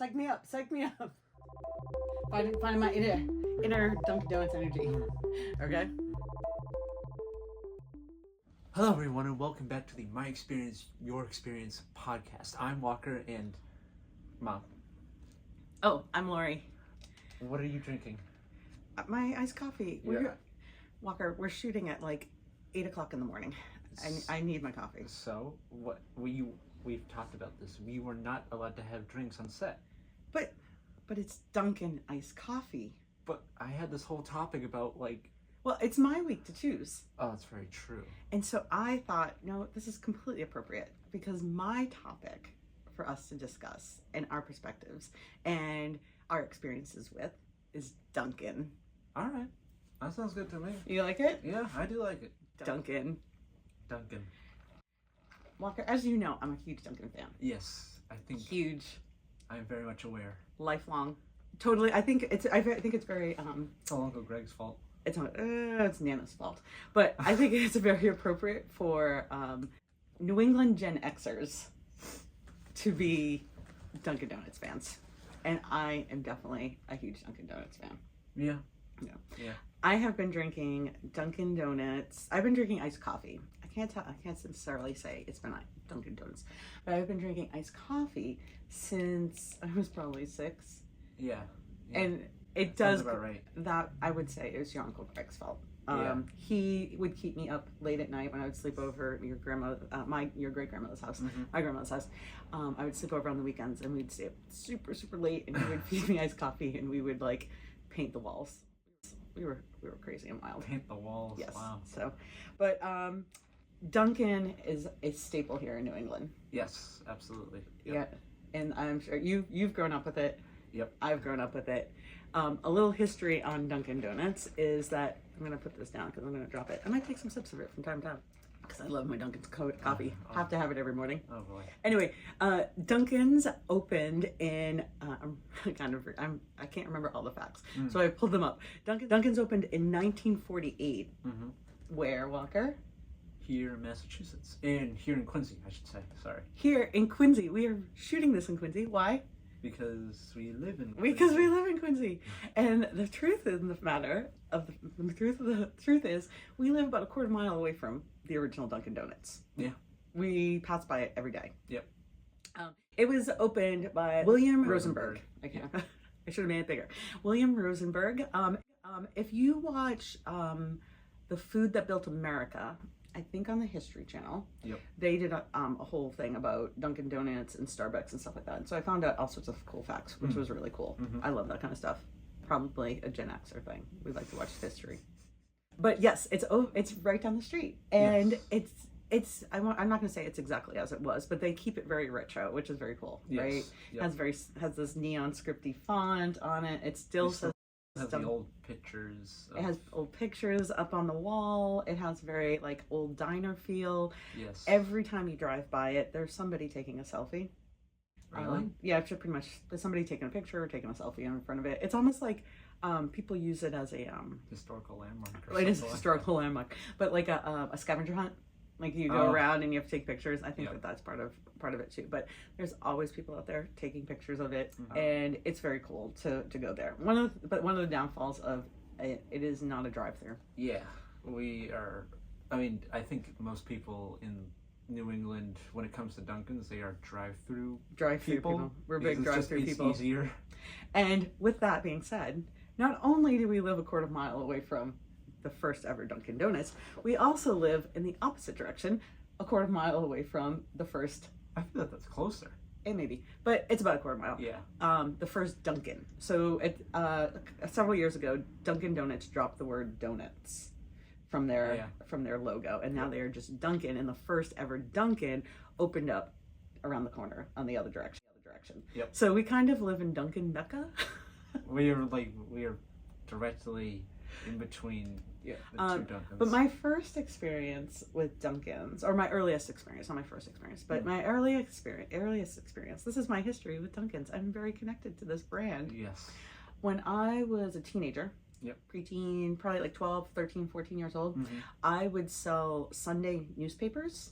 Psych me up. Psych me up. Finding my inner Dunkin' Donuts energy. Okay? Hello, everyone, and welcome back to the My Experience, Your Experience podcast. I'm Walker, and Mom. Oh, I'm Lori. What are you drinking? My iced coffee. Walker, we're shooting at like 8 o'clock in the morning. I need my coffee. So, we've talked about this. We were not allowed to have drinks on set. But it's Dunkin' iced coffee. But I had this whole topic about, Well, it's my week to choose. Oh, that's very true. And so I thought, no, this is completely appropriate because my topic for us to discuss and our perspectives and our experiences with is Dunkin'. All right. That sounds good to me. You like it? Yeah, I do like it. Dunkin'. Walker, as you know, I'm a huge Dunkin' fan. Yes, I think. Huge. I'm very much aware. Lifelong. Totally. I think it's very It's all Uncle Greg's fault. It's Nana's fault, but I think it's very appropriate for New England Gen Xers to be Dunkin' Donuts fans, and I am definitely a huge Dunkin' Donuts fan. Yeah. Yeah. I have been drinking Dunkin' Donuts. I've been drinking iced coffee. I can't necessarily say it's been Dunkin' Donuts, but I've been drinking iced coffee since I was probably 6. Yeah. And it does. Sounds about right. That I would say is your Uncle Greg's fault. Yeah. He would keep me up late at night when I would sleep over at your great grandmother's house, my grandmother's house. I would sleep over on the weekends, and we'd stay up super late, and he would feed me iced coffee, and we would like paint the walls. We were crazy and wild. Paint the walls. Yes. Wow. So, but Dunkin' is a staple here in New England. Yes, absolutely. Yep. Yeah, and I'm sure you've grown up with it. Yep. I've grown up with it. A little history on Dunkin' Donuts is that I'm going to put this down because I'm going to drop it. I might take some sips of it from time to time because I love my Dunkin's coffee. Have to have it every morning. Oh boy. Anyway, Dunkin's opened in I can't remember all the facts, so I pulled them up. Dunkin's opened in 1948. Where, Walker? Here in Massachusetts. And here in Quincy, I should say. Sorry. Here in Quincy. We are shooting this in Quincy. Why? Because we live in Quincy. Because we live in Quincy. And the truth is we live about a quarter mile away from the original Dunkin' Donuts. Yeah. We pass by it every day. Yep. It was opened by William Rosenberg. I should have made it bigger. William Rosenberg. If you watch The Food That Built America, I think on the History Channel, they did a whole thing about Dunkin' Donuts and Starbucks and stuff like that. And so I found out all sorts of cool facts, which was really cool. I love that kind of stuff. Probably a Gen Xer thing. We like to watch history. But yes, it's right down the street, and I'm not going to say it's exactly as it was, but they keep it very retro, which is very cool, right? Yep. Has this neon scripty font on it. It still says. It has the old pictures. It has old pictures up on the wall. It has very like old diner feel. Yes. Every time you drive by it, there's somebody taking a selfie. Really? Yeah, pretty much. There's somebody taking a picture or taking a selfie in front of it. It's almost like people use it as a historical landmark. It is a historical landmark, but like a scavenger hunt. Like you go around and you have to take pictures. I think that's part of it too. But there's always people out there taking pictures of it, and it's very cool to go there. One of the downfalls of it is not a drive-through. Yeah, we are. I mean, I think most people in New England, when it comes to Dunkin's, they are drive-through people. We're big drive-through people. It's easier. And with that being said, not only do we live a quarter mile away from the first ever Dunkin' Donuts, we also live in the opposite direction, a quarter mile away from the first. I feel like that's closer. It may be, but it's about a quarter mile. Yeah. The first Dunkin'. So several years ago, Dunkin' Donuts dropped the word donuts from their logo, and now they are just Dunkin'. And the first ever Dunkin' opened up around the corner on the other direction. Yep. So we kind of live in Dunkin' Mecca. we are directly in between the two Dunkins. But my first experience with Dunkin's, or my earliest experience, not my first experience, but my earliest experience, this is my history with Dunkin's. I'm very connected to this brand. Yes. When I was a teenager, preteen, probably like 12, 13, 14 years old, I would sell Sunday newspapers.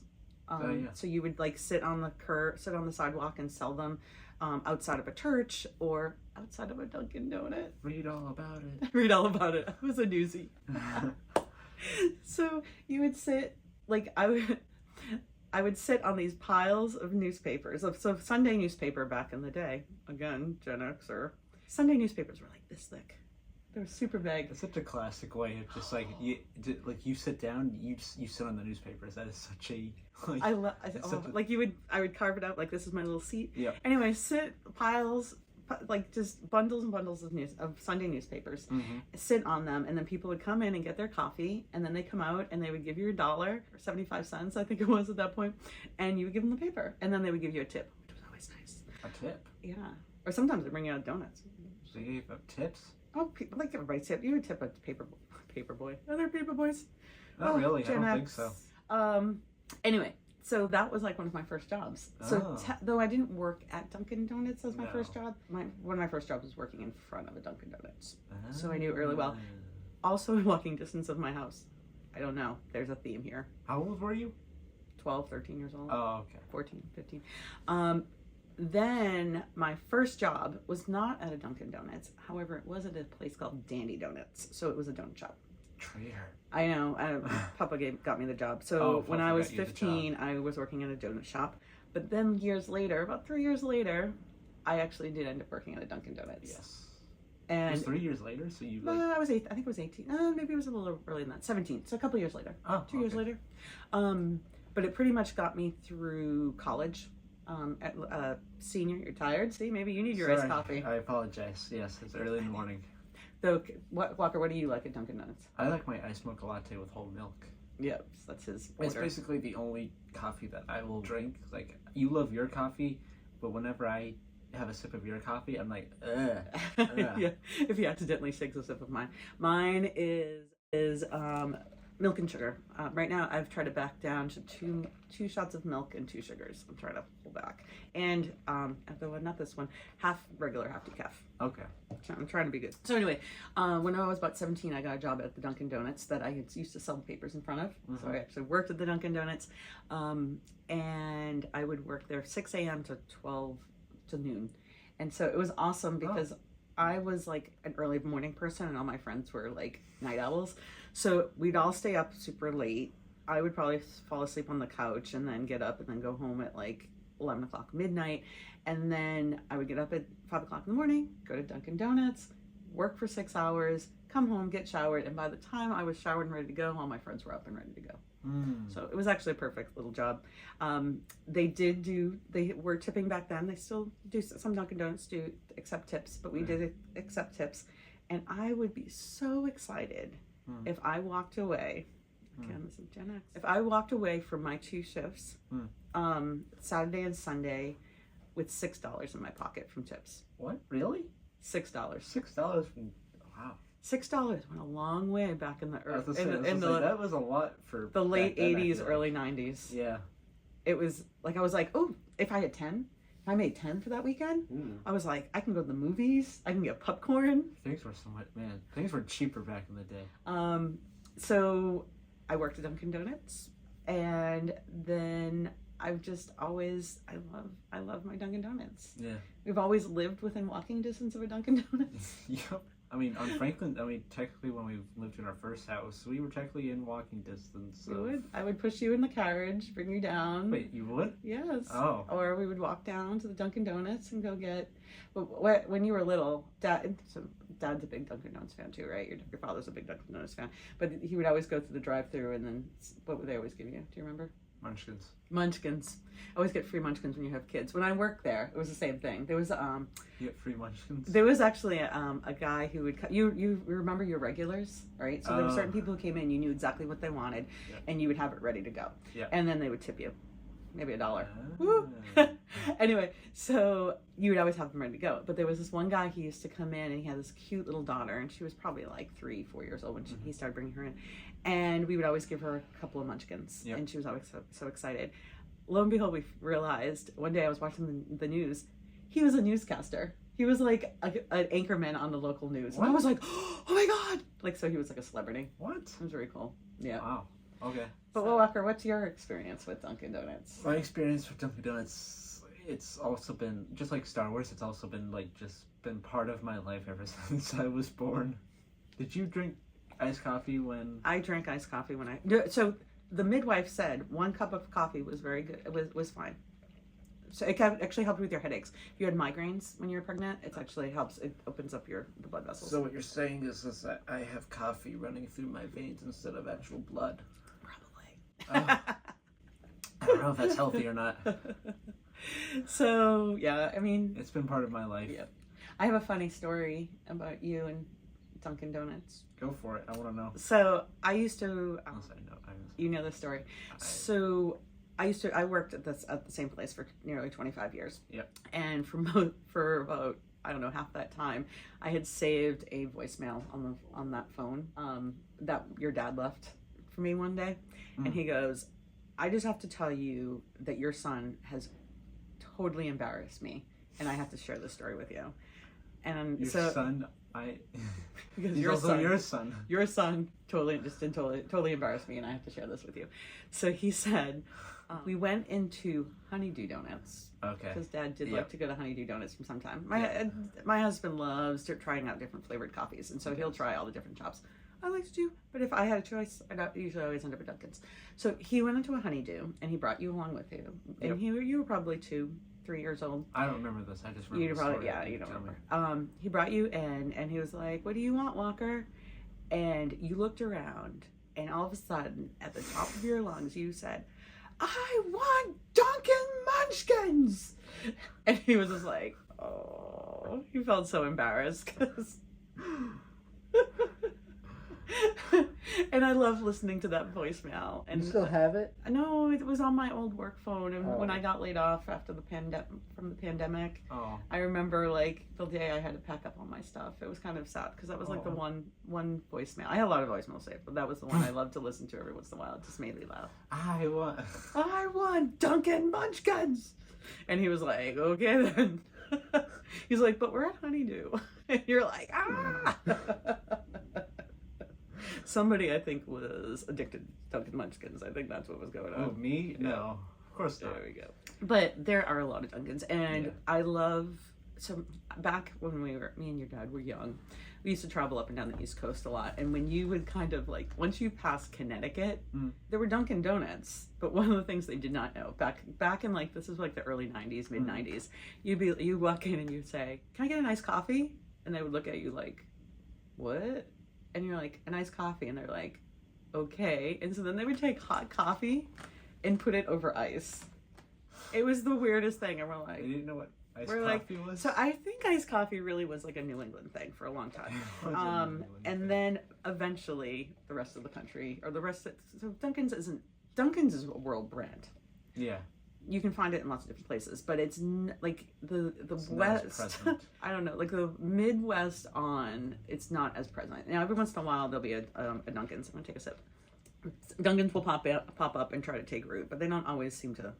So you would like sit on the sidewalk and sell them. outside of a church or outside of a Dunkin' Donut. Read all about it. Read all about it. I was a newsie. So you would sit, like, I would sit on these piles of newspapers. So Sunday newspaper back in the day, again, Gen Xer. Sunday newspapers were like this thick. They were super big. It's such a classic way of just like you sit down, you sit on the newspapers. That is such a like. I would carve it out like this is my little seat. Yeah. Anyway, sit piles, like just bundles and bundles of Sunday newspapers. Mm-hmm. Sit on them, and then people would come in and get their coffee, and then they come out and they would give you $1 or 75 cents, I think it was at that point, and you would give them the paper, and then they would give you a tip, which was always nice. A tip. Yeah. Or sometimes they bring you out donuts. So you gave up tips? Oh, like everybody tip. You would tip a paper boy. Are there paper boys? Not really. I don't think so. Anyway, so that was like one of my first jobs. So though I didn't work at Dunkin' Donuts as my first job, one of my first jobs was working in front of a Dunkin' Donuts. So I knew really well. Also in walking distance of my house. I don't know. There's a theme here. How old were you? 12, 13 years old. Oh, okay. 14, 15. Then my first job was not at a Dunkin' Donuts. However, it was at a place called Dandy Donuts. So it was a donut shop. Traitor. I know. Papa got me the job. So when I was 15, I was working at a donut shop. But then years later, about 3 years later, I actually did end up working at a Dunkin' Donuts. Yes. And it was 3 years later, so you like... I was 8. I think it was 18. Maybe it was a little earlier than that. 17. So a couple years later. Oh, 2 years later. But it pretty much got me through college. Senior, you're tired? See, maybe you need your iced coffee. I apologize. Yes, it's early in the morning. So, Walker, what do you like at Dunkin' Donuts? I like my iced mocha latte with whole milk. Yep, that's his order. It's basically the only coffee that I will drink. Like, you love your coffee, but whenever I have a sip of your coffee, I'm like, ugh. Yeah, if you accidentally shake a sip of mine. Mine is milk and sugar. Right now, I've tried to back down to two shots of milk and 2 sugars. I'm trying to pull back. And, though not this one, half regular, half decaf. Okay. I'm trying to be good. So anyway, when I was about 17, I got a job at the Dunkin' Donuts that I used to sell papers in front of. Mm-hmm. So I actually worked at the Dunkin' Donuts. And I would work there 6 a.m. to 12 to noon. And so it was awesome because I was like an early morning person and all my friends were like night owls. So we'd all stay up super late. I would probably fall asleep on the couch and then get up and then go home at like 11 o'clock midnight. And then I would get up at 5 o'clock in the morning, go to Dunkin' Donuts, work for 6 hours, come home, get showered. And by the time I was showered and ready to go, all my friends were up and ready to go. So it was actually a perfect little job. They were tipping back then. They still do, some Dunkin' Donuts do accept tips, but we did accept tips. And I would be so excited if I walked away. Again, this is Gen X. If I walked away from my 2 shifts, Saturday and Sunday, with $6 in my pocket from tips. What? Really? $6. $6 from... Wow. $6 went a long way back in the earth. That was a lot for the late 80s, early 90s. Yeah. It was like, I was like, oh, if I had 10, if I made 10 for that weekend, I was like, I can go to the movies, I can get popcorn. Things were cheaper back in the day. So I worked at Dunkin' Donuts, and then I've just always, I love my Dunkin' Donuts. Yeah. We've always lived within walking distance of a Dunkin' Donuts. Yep. I mean, on Franklin, technically when we lived in our first house, we were technically in walking distance. I would push you in the carriage, bring you down. Wait, you would? Yes. Oh. Or we would walk down to the Dunkin' Donuts and go get, when you were little, Dad's a big Dunkin' Donuts fan too, right? Your father's a big Dunkin' Donuts fan. But he would always go through the drive-thru, and then, what would they always give you? Do you remember? Munchkins. I always get free munchkins when you have kids. When I worked there, it was the same thing. There was you get free munchkins? There was actually a guy who would you remember your regulars, right? So there were certain people who came in, you knew exactly what they wanted, and you would have it ready to go. Yeah. And then they would tip you. Maybe $1. Woo! Anyway, so you would always have them ready to go. But there was this one guy, he used to come in, and he had this cute little daughter, and she was probably like 3-4 years old when he started bringing her in. And we would always give her a couple of munchkins, and she was always so excited. Lo and behold, we realized one day I was watching the news, he was a newscaster. He was like an anchorman on the local news. What? And I was like, oh my God! Like, so he was like a celebrity. What? It was very cool. Yeah. Wow. Okay. But Walker, what's your experience with Dunkin' Donuts? My experience with Dunkin' Donuts it's also been, just like Star Wars, it's also been like just been part of my life ever since I was born. Did you drink iced coffee when... I drank iced coffee when so the midwife said 1 cup of coffee was very good. It was fine. So it actually helped with your headaches. If you had migraines when you're pregnant, it actually helps. It opens up the blood vessels. So what you're saying is that I have coffee running through my veins instead of actual blood. Probably. I don't know if that's healthy or not. So, yeah, I mean... It's been part of my life. Yeah. I have a funny story about you and Dunkin' Donuts. Go for it. I want to know. So, I used to... You know the story. I worked at the same place for nearly 25 years. Yep. And for about, I don't know, half that time, I had saved a voicemail on that phone that your dad left for me one day. And he goes, I just have to tell you that your son has totally embarrassed me, and I have to share this story with you. And your son, because he's also your son. Your son totally embarrassed me, and I have to share this with you. So he said, we went into Honeydew Donuts. Okay. Because Dad did like to go to Honeydew Donuts from some time. My husband loves trying out different flavored coffees, and so he'll try all the different shops. I like to do, but if I had a choice, I'd usually always end up at Dunkin's. So he went into a Honeydew, and he brought you along with him. And you were probably 2-3 years old. I don't remember this. I just remember the story. Yeah, you don't remember. He brought you in, and he was like, what do you want, Walker? And you looked around, and all of a sudden, at the top of your lungs, you said, I want Dunkin' Munchkins! And he was just like, oh, he felt so embarrassed, because... And I love listening to that voicemail. And you still have it? No, it was on my old work phone. And when I got laid off after from the pandemic, I remember like the day I had to pack up all my stuff. It was kind of sad because that was like the one voicemail. I had a lot of voicemails saved, but that was the one I loved to listen to every once in a while. It just made me laugh. I want Dunkin' Munchkins. And he was like, okay then. He's like, but we're at Honeydew. And you're like, ah. Somebody, I think, was addicted to Dunkin' Munchkins. I think that's what was going on. Oh, me? Yeah. No. Of course not. There we go. But there are a lot of Dunkins. And I love... So, back when me and your dad were young, we used to travel up and down the East Coast a lot. And when you would kind of, like... Once you passed Connecticut, there were Dunkin' Donuts. But one of the things they did not know, back in, like... This is, like, the early 90s, mid-90s. You'd walk in and you'd say, can I get a nice coffee? And they would look at you like, what? And you're like, a nice coffee. And they're like, okay. And so then they would take hot coffee and put it over ice. It was the weirdest thing. And we're like... They didn't know what iced coffee was? So I think iced coffee really was like a New England thing for a long time. And then eventually the rest of the country, or so Dunkin's is a world brand. Yeah. You can find it in lots of different places, but it's like the West. I don't know, like the Midwest on. It's not as present now. Every once in a while there'll be a Dunkin's. I'm gonna take a sip. Dunkin's will pop up and try to take root, but they don't always seem to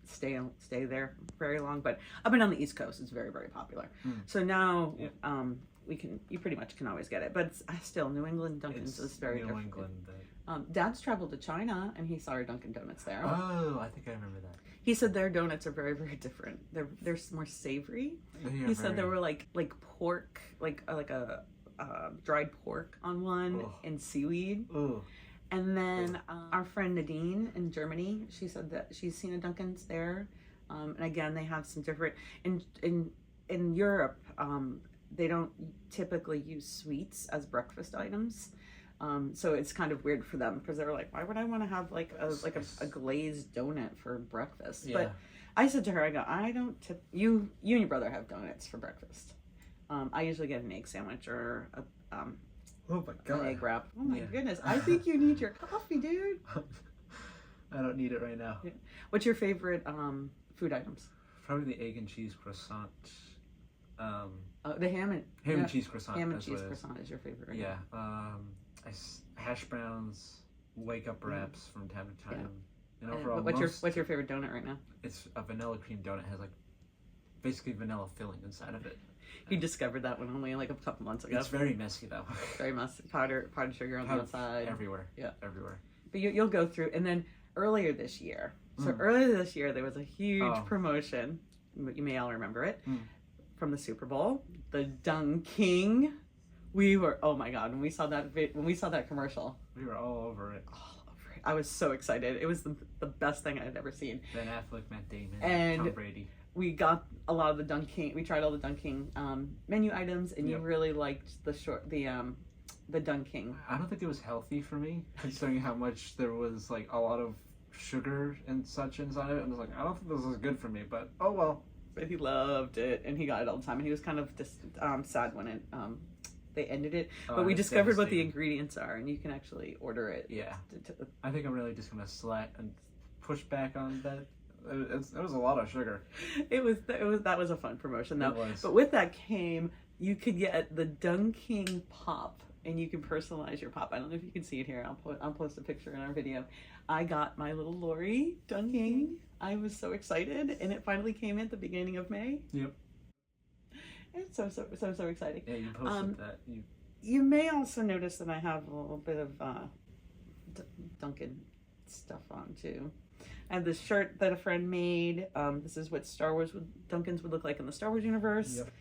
stay there very long. But up and down the East Coast, it's very, very popular. So now you pretty much can always get it, but still New England Dunkin's is very different. New England. Dad's traveled to China and he saw our Dunkin' Donuts there. Oh, I think I remember that. He said their donuts are very, very different. They're more savory. He said there were like pork, like a dried pork on one and seaweed. And then our friend Nadine in Germany, she said that she's seen a Dunkin's there. And again, they have some different in Europe. They don't typically use sweets as breakfast items. So it's kind of weird for them because they're like, why would I want to have like a glazed donut for breakfast? Yeah. But I said to her, I go, I don't you and your brother have donuts for breakfast. I usually get an egg sandwich or oh my God, an egg wrap. Oh my goodness, I think you need your coffee, dude. I don't need it right now. Yeah. What's your favorite food items? Probably the egg and cheese croissant. The ham and cheese croissant. Ham and cheese croissant is your favorite. Right? Yeah. Hash browns, wake up wraps from time to time. And overall, what's your favorite donut right now? It's a vanilla cream donut. It has like basically vanilla filling inside of it. You discovered that one only like a couple months ago. It's very messy though. Very messy. Powdered sugar on the outside. Everywhere. Yeah. Everywhere. But you'll go through, and then earlier this year, So earlier this year, there was a huge promotion. You may all remember it from the Super Bowl. The Dunkin. We were, oh my God, when we saw that commercial. We were all over it. I was so excited. It was the best thing I had ever seen. Ben Affleck, Matt Damon, and Tom Brady. We got a lot of the Dunkin. We tried all the Dunkin menu items, and you really liked the Dunkin. I don't think it was healthy for me, considering how much there was like a lot of sugar and such inside of it. I was like, I don't think this is good for me, but oh well. But he loved it, and he got it all the time, and he was kind of just sad when they ended it. But we discovered what the ingredients are, and you can actually order it. Yeah. I think I'm really just gonna slat and push back on that. It was a lot of sugar. That was a fun promotion though. But with that came, you could get the Dunkin pop, and you can personalize your pop. I don't know if you can see it here. I'll post a picture in our video. I got my little Lori Dunkin. I was so excited, and it finally came at the beginning of May. Yep. It's so exciting. Yeah, you posted that. You may also notice that I have a little bit of Dunkin stuff on too. I have this shirt that a friend made. This is what Dunkins would look like in the Star Wars universe. Yep.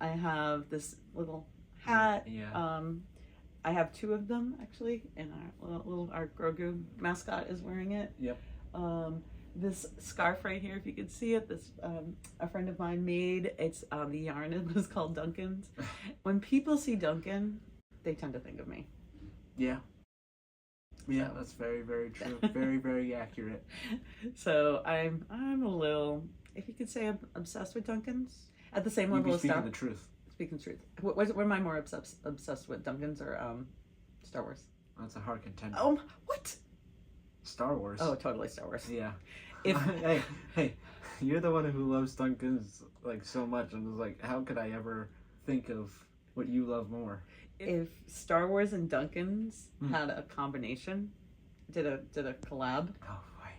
I have this little hat. Yeah. I have two of them actually, and our Grogu mascot is wearing it. Yep. This scarf right here, if you can see it, this a friend of mine made. It's the yarn is called Dunkin's. When people see Dunkin, they tend to think of me. Yeah. Yeah, that's very, very true. Very, very accurate. So I'm a little, if you could say, I'm obsessed with Dunkin's at the same level as Star Wars. Speaking the truth. Speaking the truth. What am I more obsessed with, Dunkin's or Star Wars? That's a hard contender. Oh, what? Star Wars. Oh, totally Star Wars. Yeah. Hey, you're the one who loves Dunkin's like so much, and was like, how could I ever think of what you love more? If Star Wars and Dunkin's had a combination, did a collab. Oh, right.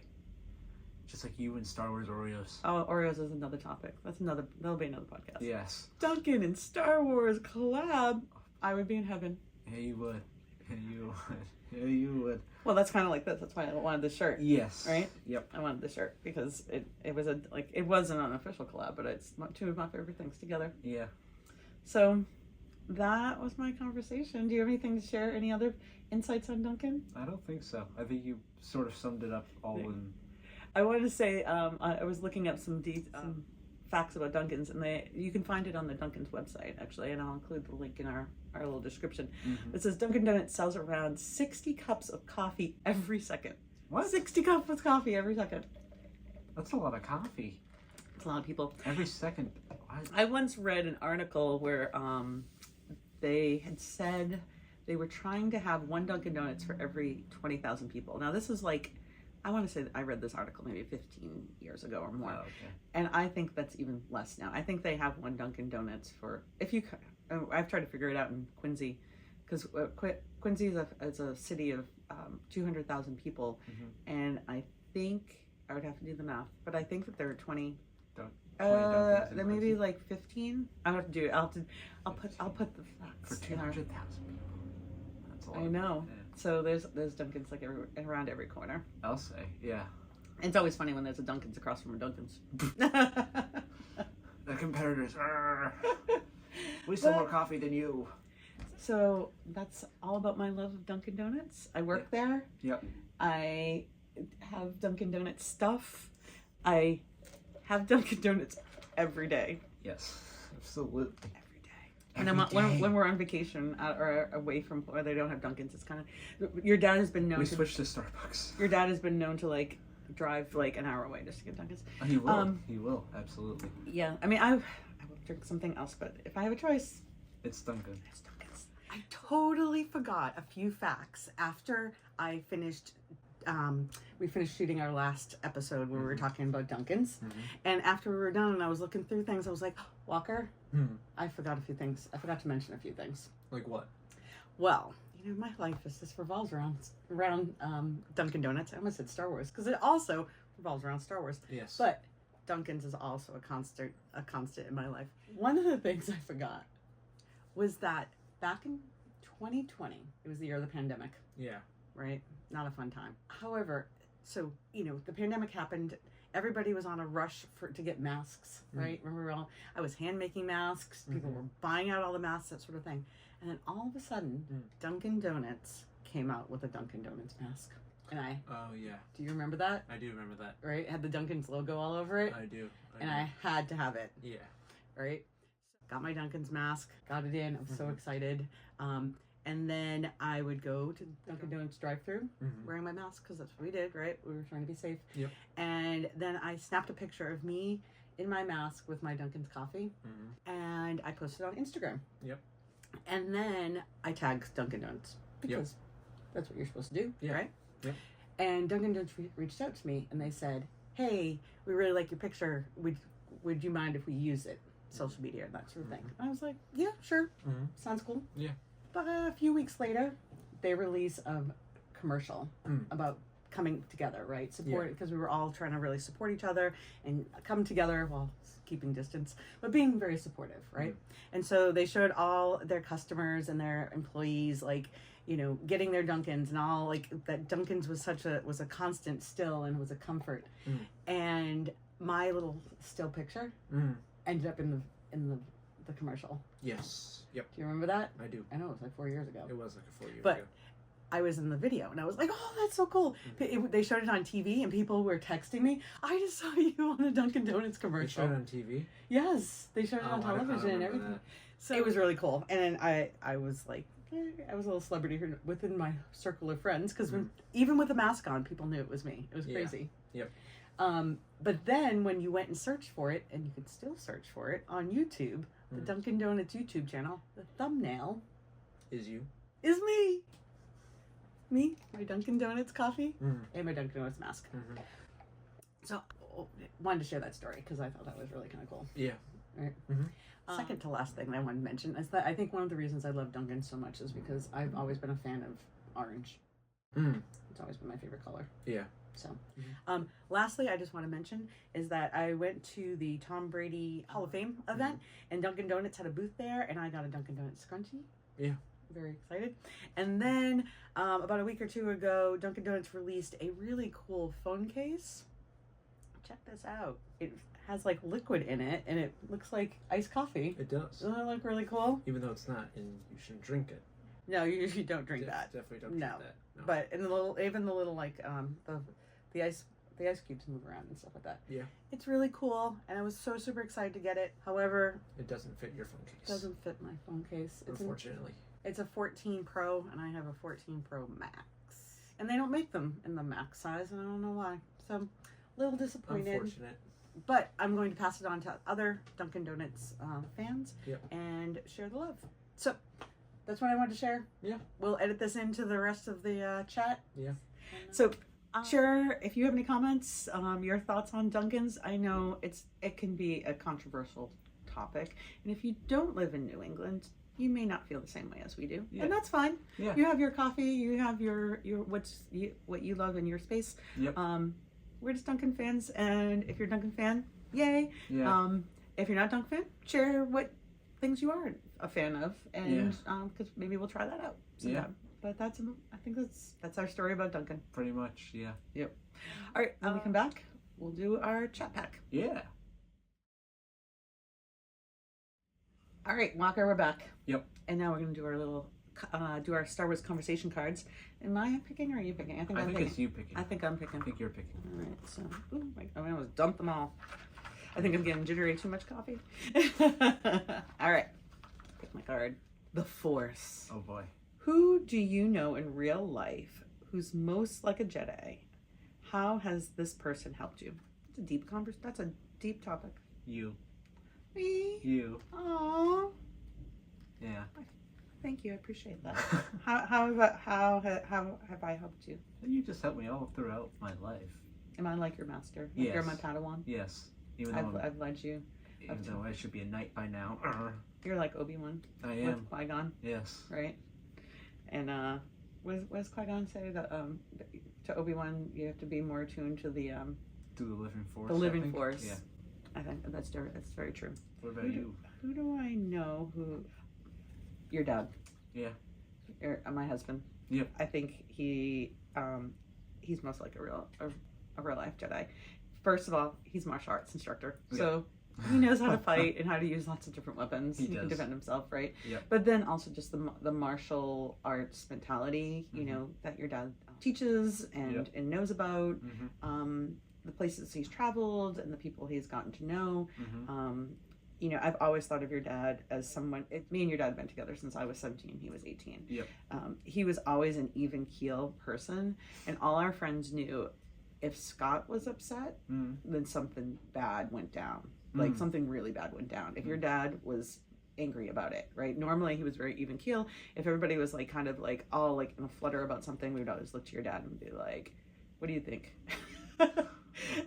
Just like you and Star Wars Oreos. Oh, Oreos is another topic. That'll be another podcast. Yes. Dunkin' and Star Wars collab. I would be in heaven. Yeah, you would. Yeah, you would. Yeah, you would. Well, that's kind of like this. That's why I wanted the shirt. Yes. Right? Yep. I wanted the shirt because it was it wasn't an official collab, but it's two of my favorite things together. Yeah. So that was my conversation. Do you have anything to share? Any other insights on Dunkin'? I don't think so. I think you sort of summed it up all in. I wanted to say I was looking up some facts about Dunkin's, and you can find it on the Dunkin's website actually, and I'll include the link in our little description. Mm-hmm. It says Dunkin' Donuts sells around 60 cups of coffee every second. What? 60 cups of coffee every second. That's a lot of coffee. It's a lot of people. Every second. What? I once read an article where they had said they were trying to have one Dunkin' Donuts for every 20,000 people. Now this is like, I want to say that I read this article maybe 15 years ago or more. Oh, okay. And I think that's even less now. I think they have one Dunkin' Donuts for, I've tried to figure it out in Quincy, because Quincy is a city of 200,000 people, and I think, I would have to do the math, but I think that there are 20 there may be like 15. I have to do it. I'll put the facts. For 200,000 people. That's a lot. I know. Yeah. So there's Dunkin's like around every corner. I'll say, yeah. It's always funny when there's a Dunkin's across from a Dunkin's. The competitors. We sell more coffee than you. So that's all about my love of Dunkin' Donuts. I work there. Yep. I have Dunkin' Donuts stuff. I have Dunkin' Donuts every day. Yes, absolutely. Every day. And when we're on vacation or away from where they don't have Dunkin's, it's kind of, your dad has been known. We switched to Starbucks. Your dad has been known to like drive like an hour away just to get Dunkin's. He will. He will, absolutely. Yeah, I mean, I will drink something else, but if I have a choice, it's Dunkin'. It's Dunkin's. I totally forgot a few facts after I finished. We finished shooting our last episode where we were talking about Dunkin's, and after we were done and I was looking through things, I was like, Walker, I forgot a few things. I forgot to mention a few things. Like what? Well, you know, my life just revolves around Dunkin' Donuts. I almost said Star Wars because it also revolves around Star Wars. Yes. But Dunkin's is also a constant in my life. One of the things I forgot was that back in 2020, it was the year of the pandemic. Yeah. Right? Not a fun time. However, So, you know, the pandemic happened. Everybody was on a rush to get masks, right? Remember, I was hand making masks. People were buying out all the masks, that sort of thing. And then all of a sudden, Dunkin' Donuts came out with a Dunkin' Donuts mask. And oh yeah. Do you remember that? I do remember that. Right? It had the Dunkin's logo all over it. I do. I had to have it. Yeah. Right? Got my Dunkin's mask, got it in. I was so excited. And then I would go to Dunkin' Donuts drive-thru wearing my mask because that's what we did, right? We were trying to be safe. Yep. And then I snapped a picture of me in my mask with my Dunkin's coffee, and I posted on Instagram. Yep. And then I tagged Dunkin' Donuts because that's what you're supposed to do, right? Yep. And Dunkin' Donuts reached out to me and they said, "Hey, we really like your picture. Would you mind if we use it, social media and that sort of thing?" And I was like, "Yeah, sure. Sounds cool." Yeah. But a few weeks later, they release a commercial about coming together, right? Support, because we were all trying to really support each other and come together while keeping distance, but being very supportive, right? And so they showed all their customers and their employees, like, you know, getting their Dunkins and all, like, that Dunkins was was a constant still and was a comfort. And my little still picture ended up in the commercial. Yes. Yep. Do you remember that? I do. I know, it was like 4 years ago. It was like 4 years ago. But I was in the video and I was like, "Oh, that's so cool." They showed it on TV and people were texting me, "I just saw you on a Dunkin' Donuts commercial." They showed it on TV? Yes. They showed it on television and everything. That. So it was really cool. And then I was like, I was a little celebrity within my circle of friends because even with the mask on, people knew it was me. It was crazy. Yep. But then when you went and searched for it, and you could still search for it on YouTube, the Dunkin' Donuts YouTube channel, the thumbnail is you. Is me. Me, my Dunkin' Donuts coffee, and my Dunkin' Donuts mask. So, wanted to share that story because I thought that was really kind of cool. Yeah. Right. Second to last thing that I wanted to mention is that I think one of the reasons I love Dunkin' so much is because I've always been a fan of orange. It's always been my favorite color. Yeah. So, lastly, I just want to mention is that I went to the Tom Brady Hall of Fame event, and Dunkin' Donuts had a booth there, and I got a Dunkin' Donuts scrunchie. Yeah. Very excited. And then about a week or two ago, Dunkin' Donuts released a really cool phone case. Check this out. It has like liquid in it, and it looks like iced coffee. It does. Doesn't that look really cool? Even though it's not, and you shouldn't drink it. No, you usually don't drink that. Definitely don't drink that. No. But in the little like the ice cubes move around and stuff like that. Yeah. It's really cool, and I was so super excited to get it. However, it doesn't fit your phone case. It doesn't fit my phone case. Unfortunately. It's a 14 Pro, and I have a 14 Pro Max. And they don't make them in the Max size, and I don't know why. So, a little disappointed. Unfortunate. But I'm going to pass it on to other Dunkin' Donuts fans and share the love. So, that's what I wanted to share. Yeah. We'll edit this into the rest of the chat. Yeah. So, sure, if you have any comments, your thoughts on Dunkin's, I know it can be a controversial topic. And if you don't live in New England, you may not feel the same way as we do. Yeah. And that's fine. Yeah. You have your coffee, you have your what you love in your space. Yep. We're just Dunkin' fans, and if you're a Dunkin' fan, yay. Yeah. If you're not a Dunkin' fan, share what things you are a fan of, and because maybe we'll try that out sometime. Yeah. But I think that's our story about Dunkin'. Pretty much, yeah. Yep. All right, when we come back, we'll do our chat pack. Yeah. All right, Walker, we're back. Yep. And now we're gonna do our little, do our Star Wars conversation cards. Am I picking or are you picking? I think it's you picking. I think I'm picking. I think you're picking. All right, so I almost dumped them all. I think I'm getting jittery. Too much coffee. All right, pick my card. The Force. Oh boy. Who do you know in real life who's most like a Jedi? How has this person helped you? It's a deep conversation. That's a deep topic. You. Me? You. Aww. Yeah. Thank you. I appreciate that. How have I helped you? You just helped me all throughout my life. Am I like your master? Yes. Like you're my Padawan? Yes. Even though I've led you. Even though I should be a knight by now. You're like Obi-Wan. I am. With Qui-Gon. Yes. does Qui-Gon say that to Obi-Wan you have to be more attuned to the to the living force. The living force. Yeah. I think that's very true. What about you? Who do I know who? Your dad. Yeah. My husband. Yep. I think he he's most like a real life Jedi. First of all, he's a martial arts instructor, so he knows how to fight and how to use lots of different weapons. He can defend himself, right? Yep. But then also just the martial arts mentality, you know, that your dad teaches and knows about, the places he's traveled and the people he's gotten to know. You know, I've always thought of your dad as someone. Me and your dad have been together since I was 17. He was 18. Yep. He was always an even keel person, and all our friends knew if Scott was upset, then something bad went down. Like something really bad went down. If your dad was angry about it, right? Normally he was very even keel. If everybody was like kind of like all like in a flutter about something, we would always look to your dad and be like, "What do you think?"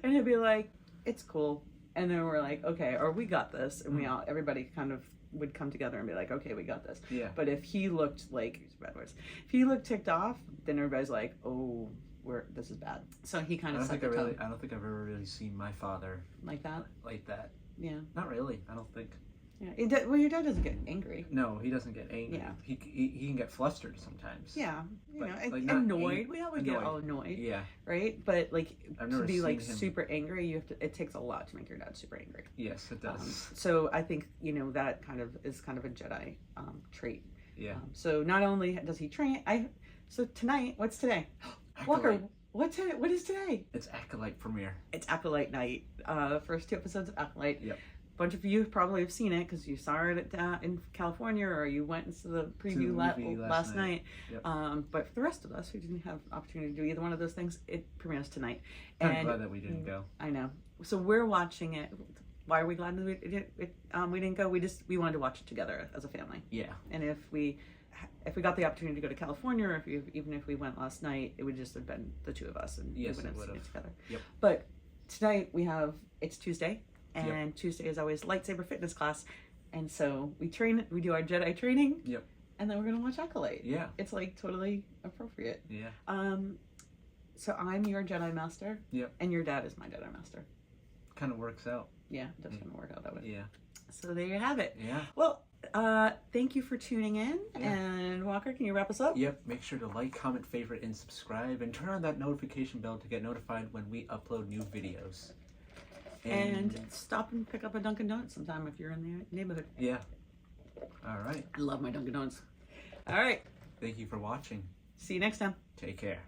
And he'd be like, "It's cool." And then we're like, "Okay," or "We got this," and everybody kind of would come together and be like, "Okay, we got this." Yeah. But if he looked like bad words, if he looked ticked off, then everybody's like, "Oh, this is bad." So he kind of set the tone. I don't think I've ever really seen my father like that. Like that. Yeah. Not really. I don't think. Yeah. Well, your dad doesn't get angry. No, he doesn't get angry. Yeah. He can get flustered sometimes. Yeah. You know, like annoyed. We always get all annoyed. Yeah. Right. But like to be like him. super angry, you have to. It takes a lot to make your dad super angry. Yes, it does. So I think that kind of is kind of a Jedi trait. Yeah. So not only does he train, so tonight. What's today? Walker. What is today? It's Acolyte premiere. It's Acolyte night. First 2 episodes of Acolyte. Yep. A bunch of you probably have seen it because you saw it in California, or you went into the preview last night. Yep. But for the rest of us who didn't have opportunity to do either one of those things, it premieres tonight. I'm glad that we didn't go. I know. So we're watching it. Why are we glad that we didn't go? We wanted to watch it together as a family. Yeah. And if we got the opportunity to go to California, or even if we went last night, it would just have been the two of us, and we wouldn't have seen it together. Yep. But tonight it's Tuesday, and Tuesday is always lightsaber fitness class, and so we do our Jedi training. Yep. And then we're gonna watch Acolyte. Yeah. It's like totally appropriate. Yeah. So I'm your Jedi master. Yep. And your dad is my Jedi master. Kind of works out. Yeah, it does kind of work out that way. Yeah. So there you have it. Yeah. Well, thank you for tuning in. Yeah. And Walker, can you wrap us up? Yep. Make sure to like, comment, favorite, and subscribe, and turn on that notification bell to get notified when we upload new videos. And stop and pick up a Dunkin' Donuts sometime if you're in the neighborhood. Yeah. All right. I love my Dunkin' Donuts. All right. Thank you for watching. See you next time. Take care.